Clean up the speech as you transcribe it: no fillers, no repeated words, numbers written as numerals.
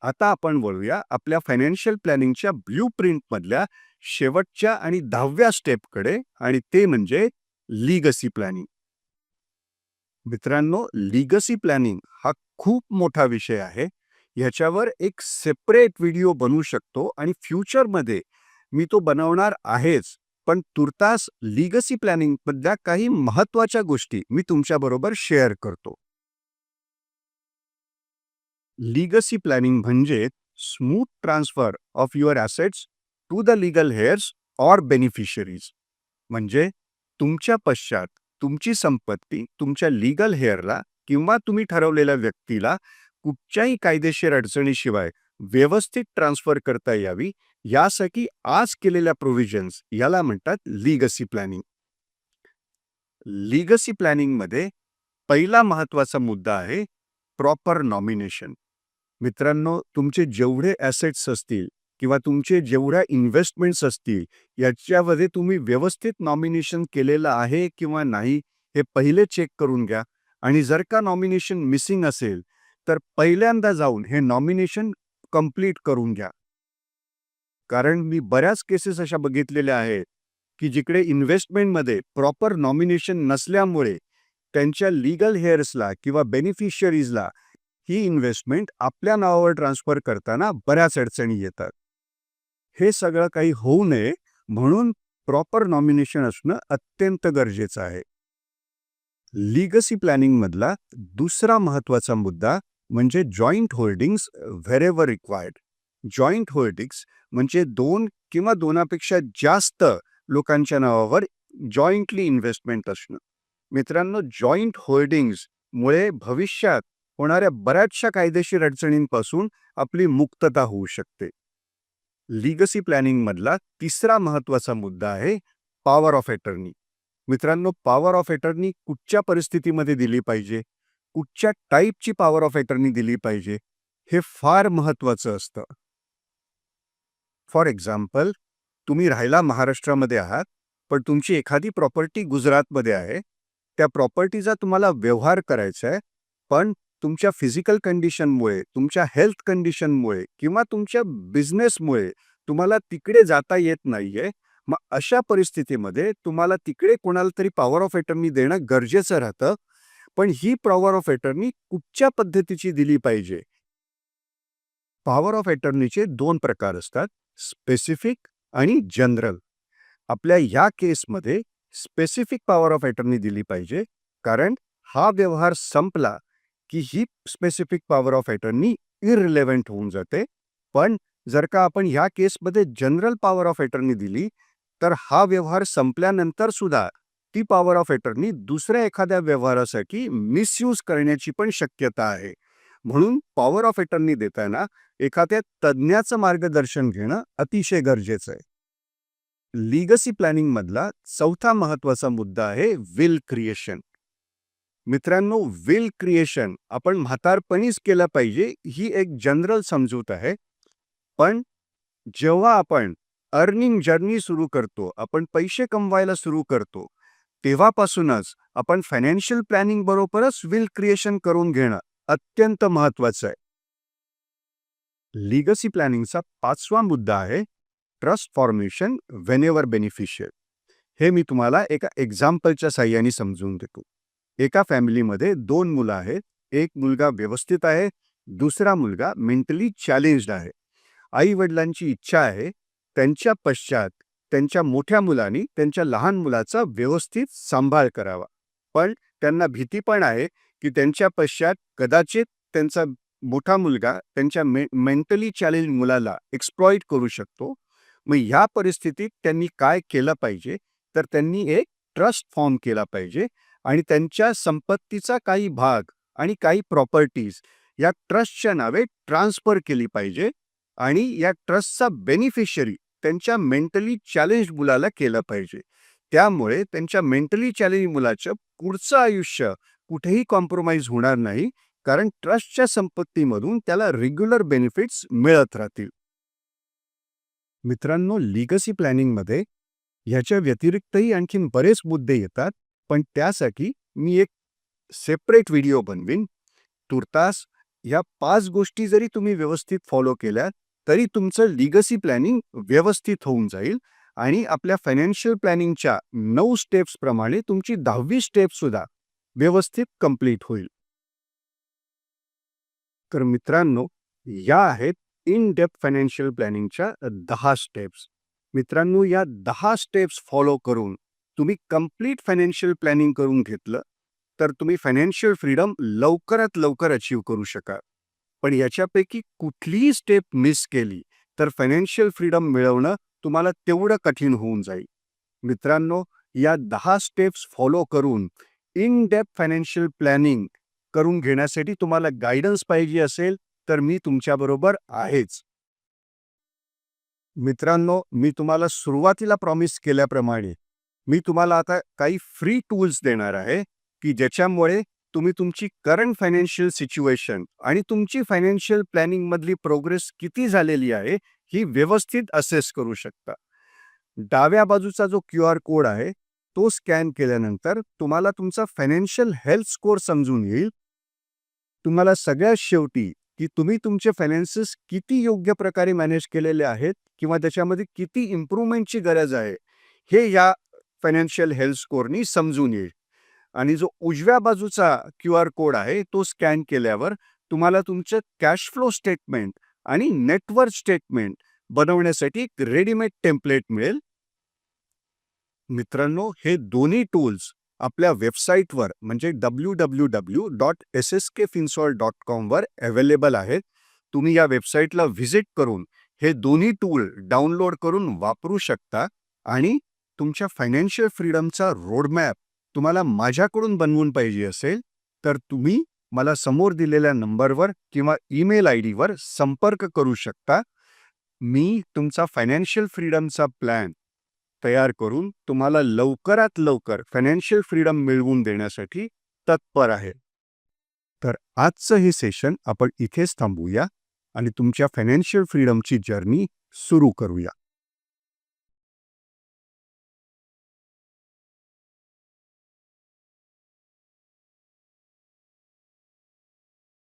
आता आपण बोलूया आपल्या फायनान्शियल प्लॅनिंगच्या ब्लूप्रिंट मधल्या शेवटच्या आणि 10व्या स्टेपकडे, आणि ते म्हणजे लीगसी प्लॅनिंग. मित्रांनो, लीगसी प्लॅनिंग हा खूप मोठा विषय आहे. ह्याच्यावर एक सेपरेट व्हिडिओ बनवू शकतो आणि फ्युचरमध्ये मी तो बनवणार आहेच. पण तुर्तास लीगसी प्लॅनिंग मधल्या काही महत्त्वाच्या गोष्टी मी तुमच्याबरोबर शेअर करतो. लीगसी प्लॅनिंग म्हणजे smooth transfer of your assets to the legal heirs or beneficiaries. म्हणजे तुमच्या पश्चात तुमची संपत्ती तुमच्या लीगल हेअरला किंवा तुम्ही ठरवलेल्या व्यक्तीला कुठच्याही कायदेशीर अडचणीशिवाय व्यवस्थित ट्रान्सफर करता यावी, यासाठी आज केलेल्या प्रोव्हिजन्स याला म्हणतात लीगसी प्लॅनिंग. लीगसी प्लॅनिंगमध्ये पहिला महत्त्वाचा मुद्दा आहे प्रॉपर नॉमिनेशन. मित्रांनो, तुमचे जेवढे ॲसेट्स असतील किंवा तुमचे जेवढ्या इन्व्हेस्टमेंट्स असतील, याच्यामध्ये तुम्ही व्यवस्थित नॉमिनेशन केलेलं आहे किंवा नाही, हे पहिले चेक करून घ्या. आणि जर का नॉमिनेशन मिसिंग असेल, तर पहिल्यांदा जाऊन हे नॉमिनेशन कंप्लीट करून घ्या. कारण मी बऱ्याच केसेस अशा बघितलेल्या आहेत, की जिकडे इन्व्हेस्टमेंटमध्ये प्रॉपर नॉमिनेशन नसल्यामुळे त्यांच्या लीगल हेअर्सला किंवा बेनिफिशियरीजला ही इन्व्हेस्टमेंट आपल्या नावावर ट्रान्सफर करताना बऱ्याच अडचणी येतात. हे सगळं काही होऊ नये म्हणून प्रॉपर नॉमिनेशन असणं अत्यंत गरजेचं आहे. लीगसी प्लॅनिंगमधला दुसरा महत्त्वाचा मुद्दा म्हणजे joint holdings wherever required. Joint holdings म्हणजे 2 किंवा 2पेक्षा जास्त लोकांच्या नावावर जॉईंटली इन्व्हेस्टमेंट असणं. मित्रांनो, जॉईंट होल्डिंग्समुळे भविष्यात होणाऱ्या बऱ्याचशा कायदेशीर अडचणींपासून आपली मुक्तता होऊ शकते. लीगसी प्लॅनिंगमधला तिसरा महत्त्वाचा मुद्दा आहे पॉवर ऑफ अटर्नी. मित्रांनो, पॉवर ऑफ अटर्नी कुठच्या परिस्थितीमध्ये दिली पाहिजे, कुठच्या टाईपची पॉवर ऑफ अटर्नी दिली पाहिजे, हे फार महत्त्वाचं असतं. फॉर एक्झाम्पल, तुम्ही राहायला महाराष्ट्रामध्ये आहात, पण तुमची एखादी प्रॉपर्टी गुजरातमध्ये आहे. त्या प्रॉपर्टीचा तुम्हाला व्यवहार करायचा आहे, पण तुमच्या फिजिकल कंडिशनमुळे, तुमच्या हेल्थ कंडिशनमुळे किंवा तुमच्या बिझनेसमुळे तुम्हाला तिकडे जाता येत नाहीये. मग अशा परिस्थितीमध्ये तुम्हाला तिकडे कोणाला तरी पॉवर ऑफ अटर्नी देणं गरजेचं राहतं. पण ही पॉवर ऑफ अटर्नी कुठच्या पद्धतीची दिली पाहिजे? पॉवर ऑफ अटर्नीचे 2 प्रकार असतात, स्पेसिफिक आणि जनरल. आपल्या ह्या केसमध्ये स्पेसिफिक पॉवर ऑफ अटर्नी दिली पाहिजे, कारण हा व्यवहार संपला की ही स्पेसिफिक पॉवर ऑफ अटर्नी इररिलेव्हंट होऊन जाते. पण जर का आपण ह्या केसमध्ये जनरल पॉवर ऑफ अटर्नी दिली, तर हा व्यवहार संपल्यानंतर सुद्धा ती पॉवर ऑफ अटर्नी दुसऱ्या एखाद्या व्यवहारासाठी मिसयूज करण्याची पण शक्यता आहे. म्हणून पॉवर ऑफ अटर्नी देताना एखाद्या तज्ज्ञाचं मार्गदर्शन घेणं अतिशय गरजेचं आहे. लीगसी प्लॅनिंग मधला चौथा महत्त्वाचा मुद्दा आहे विल क्रिएशन. मित्रांनो, विल क्रिएशन आपण म्हातारपणीच केलं पाहिजे, ही एक जनरल समजूत आहे. पण जेव्हा आपण अर्निंग जर्नी सुरू करतो, आपण पैसे कमवायला सुरू करतो, तेव्हापासूनच आपण फायनान्शियल प्लॅनिंग बरोबरच विल क्रिएशन करून घेणं अत्यंत महत्त्वाचं आहे. लीगसी प्लॅनिंगचा 5वा मुद्दा आहे ट्रस्ट फॉर्मेशन व्हेनेवर बेनिफिशियल. हे मी तुम्हाला एका एक्झाम्पलच्या साहाय्याने समजून देतो. एका फॅमिलीमध्ये 2 मुलं आहेत. एक मुलगा व्यवस्थित आहे, दुसरा मुलगा मेंटली चॅलेंज्ड आहे. आई वडिलांची इच्छा आहे त्यांच्या पश्चात त्यांच्या मोठ्या मुलांनी त्यांच्या लहान मुलाचा व्यवस्थित सांभाळ करावा. पण त्यांना भीती पण आहे की त्यांच्या पश्चात कदाचित त्यांचा मोठा मुलगा त्यांच्या मेंटली चॅलेंज मुलाला एक्सप्लॉइट करू शकतो. मग ह्या परिस्थितीत त्यांनी काय केलं पाहिजे, तर त्यांनी एक ट्रस्ट फॉर्म केला पाहिजे आणि त्यांच्या संपत्तीचा काही भाग आणि काही प्रॉपर्टीज या ट्रस्टच्या नावे ट्रान्सफर केली पाहिजे आणि या ट्रस्टचा बेनिफिशियरी त्यांच्या मेंटली चॅलेंज मुलाला केलं पाहिजे. त्यामुळे त्यांच्या मेंटली चॅलेंज मुलाचं पुढचं आयुष्य कुठेही कॉम्प्रोमाइज होणार नाही, कारण ट्रस्टच्या संपत्तीमधून त्याला रेग्युलर बेनिफिट्स मिळत राहतील. मित्रांनो, लीगसी प्लॅनिंगमध्ये ह्याच्या व्यतिरिक्तही आणखीन बरेच मुद्दे येतात, पण त्यासाठी मी एक सेपरेट व्हिडिओ बनवीन. तुर्तास ह्या 5 गोष्टी जरी तुम्ही व्यवस्थित फॉलो केल्या, तरी तुमचं लिगसी प्लॅनिंग व्यवस्थित होऊन जाईल आणि आपल्या फायनान्शियल प्लॅनिंगच्या 9 स्टेप्सप्रमाणे तुमची 10वी स्टेपसुद्धा व्यवस्थित कंप्लीट होईल. तर मित्रांनो, या आहेत इन डेप्थ फायनान्शियल प्लॅनिंगच्या 10 स्टेप्स. मित्रांनो, या 10 स्टेप्स फॉलो करून तुम्ही कंप्लीट फायनान्शियल प्लॅनिंग करून घेतलं, तर तुम्ही फायनान्शियल फ्रीडम लवकरात लवकर अचीव्ह करू शकाल. पण याच्यापैकी कुठलीही स्टेप मिस केली, तर फायनान्शियल फ्रीडम मिळवणं तुम्हाला तेवढं कठीण होऊन जाईल. मित्रांनो, या 10 स्टेप्स फॉलो करून इन डेप्थ फायनान्शियल प्लॅनिंग करून घेण्यासाठी तुम्हाला गाईडन्स पाहिजे असेल, तर मी तुमच्याबरोबर आहेच. मित्रांनो, मी तुम्हाला सुरुवातीला प्रॉमिस केल्याप्रमाणे मी तुम्हाला आता काही फ्री टूल्स देणार आहे, की ज्याच्यामुळे तुम्ही तुमची करंट फायनान्शियल सिच्युएशन आणि तुमची फायनान्शियल प्लॅनिंगमधली प्रोग्रेस किती झालेली आहे, ही व्यवस्थित असेस करू शकता. डाव्या बाजूचा जो QR कोड आहे, तो स्कॅन केल्यानंतर तुम्हाला तुमचा फायनान्शियल हेल्थ स्कोअर समजून येईल. तुम्हाला सगळ्यात शेवटी की तुम्ही तुमचे फायनान्सेस किती योग्य प्रकारे मॅनेज केलेले आहेत किंवा त्याच्यामध्ये किती इम्प्रूव्हमेंटची गरज आहे, हे या फायनान्शियल हेल्थ स्कोअरनी समजून येईल. आणि जो उजव्या बाजूचा QR कोड आहे, तो स्कॅन केल्यावर तुम्हाला तुमचं कॅश फ्लो स्टेटमेंट आणि नेटवर्थ स्टेटमेंट बनवण्यासाठी एक रेडीमेड टेम्पलेट मिळेल. मित्रांनो, हे दोन्ही टूल्स आपल्या वेबसाईटवर म्हणजे www.sskfinsol.com वर अवेलेबल आहेत. तुम्ही या वेबसाईटला व्हिजिट करून हे दोन्ही टूल डाउनलोड करून वापरू शकता आणि तुमच्या फायनान्शियल फ्रीडमचा रोडमॅप तुम्हाला माझ्याकडून बनवून पाहिजे असेल, तर तुम्ही मला समोर दिलेल्या नंबरवर किंवा ईमेल आयडीवर संपर्क करू शकता. मी तुमचा फायनान्शियल फ्रीडमचा प्लॅन तयार करून तुम्हाला लवकरात लवकर फायनान्शियल फ्रीडम मिळवून देण्यासाठी तत्पर आहे. तर आजचं हे सेशन आपण इथेच थांबवूया आणि तुमच्या फायनान्शियल फ्रीडमची जर्नी सुरू करूया.